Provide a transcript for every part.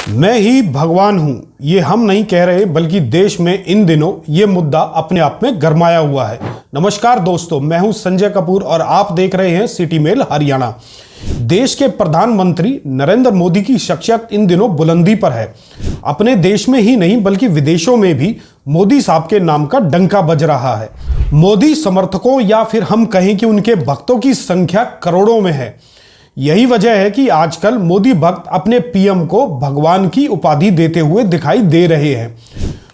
मैं ही भगवान हूं, ये हम नहीं कह रहे बल्कि देश में इन दिनों ये मुद्दा अपने आप में गरमाया हुआ है। नमस्कार दोस्तों, मैं हूं संजय कपूर और आप देख रहे हैं सिटी मेल हरियाणा। देश के प्रधानमंत्री नरेंद्र मोदी की शख्सियत इन दिनों बुलंदी पर है। अपने देश में ही नहीं बल्कि विदेशों में भी मोदी साहब के नाम का डंका बज रहा है। मोदी समर्थकों या फिर हम कहें कि उनके भक्तों की संख्या करोड़ों में है। यही वजह है कि आजकल मोदी भक्त अपने पीएम को भगवान की उपाधि देते हुए दिखाई दे रहे हैं।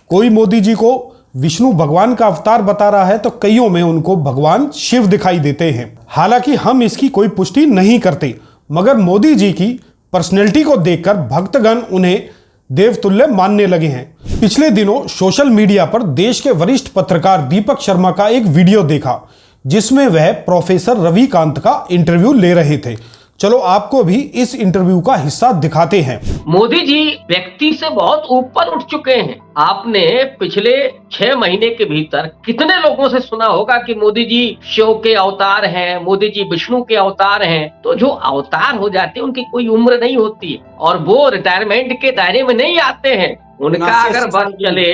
कोई मोदी जी को विष्णु भगवान का अवतार बता रहा है तो कईयों में उनको भगवान शिव दिखाई देते हैं। हालांकि हम इसकी कोई पुष्टि नहीं करते, मगर मोदी जी की पर्सनैलिटी को देखकर भक्तगण उन्हें देवतुल्य मानने लगे हैं। पिछले दिनों सोशल मीडिया पर देश के वरिष्ठ पत्रकार दीपक शर्मा का एक वीडियो देखा जिसमें वह प्रोफेसर रविकांत का इंटरव्यू ले रहे थे। चलो आपको भी इस इंटरव्यू का हिस्सा दिखाते हैं। मोदी जी व्यक्ति से बहुत ऊपर उठ चुके हैं। आपने पिछले 6 महीने के भीतर कितने लोगों से सुना होगा कि मोदी जी शिव के अवतार हैं, मोदी जी विष्णु के अवतार हैं। तो जो अवतार हो जाते हैं उनकी कोई उम्र नहीं होती है और वो रिटायरमेंट के दायरे में नहीं आते हैं। उनका अगर बस चले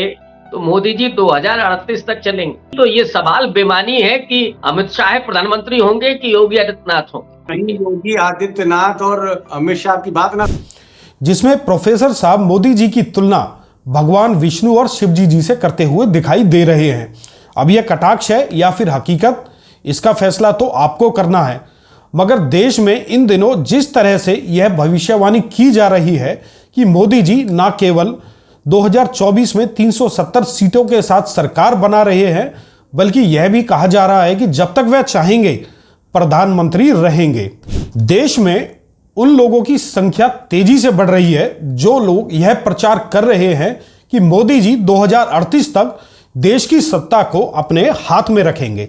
तो मोदी जी 2038 तक चलेंगे। तो ये सवाल बेमानी है कि अमित शाह प्रधानमंत्री होंगे कि योगी आदित्यनाथ होंगे। योगी आदित्यनाथ और अमित शाह की बात ना, जिसमें प्रोफेसर साहब मोदी जी की तुलना भगवान विष्णु और शिव जी से करते हुए दिखाई दे रहे हैं। अब यह कटाक्ष है या फिर हकीकत, इसका फैसला तो आपको करना है। मगर देश में इन दिनों जिस तरह से यह भविष्यवाणी की जा रही है कि मोदी जी न केवल 2024 में 370 सीटों के साथ सरकार बना रहे हैं, बल्कि यह भी कहा जा रहा है कि जब तक वह चाहेंगे प्रधानमंत्री रहेंगे। देश में उन लोगों की संख्या तेजी से बढ़ रही है जो लोग यह प्रचार कर रहे हैं कि मोदी जी 2038 तक देश की सत्ता को अपने हाथ में रखेंगे।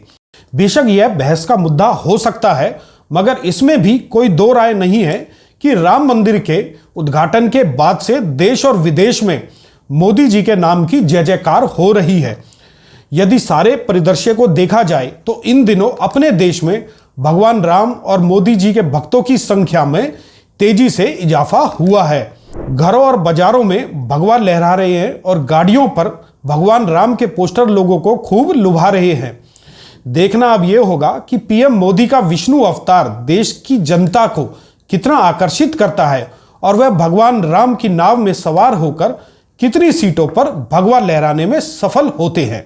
बेशक यह बहस का मुद्दा हो सकता है, मगर इसमें भी कोई दो राय नहीं है कि राम मंदिर के उद्घाटन के बाद से देश और विदेश में मोदी जी के नाम की जय जयकार हो रही है। यदि सारे परिदृश्य को देखा जाए तो इन दिनों अपने देश में भगवान राम और मोदी जी के भक्तों की संख्या में तेजी से इजाफा हुआ है। घरों और बाजारों में भगवा लहरा रहे हैं और गाड़ियों पर भगवान राम के पोस्टर लोगों को खूब लुभा रहे हैं। देखना अब यह होगा कि पीएम मोदी का विष्णु अवतार देश की जनता को कितना आकर्षित करता है और वह भगवान राम की नाव में सवार होकर कितनी सीटों पर भगवा लहराने में सफल होते हैं।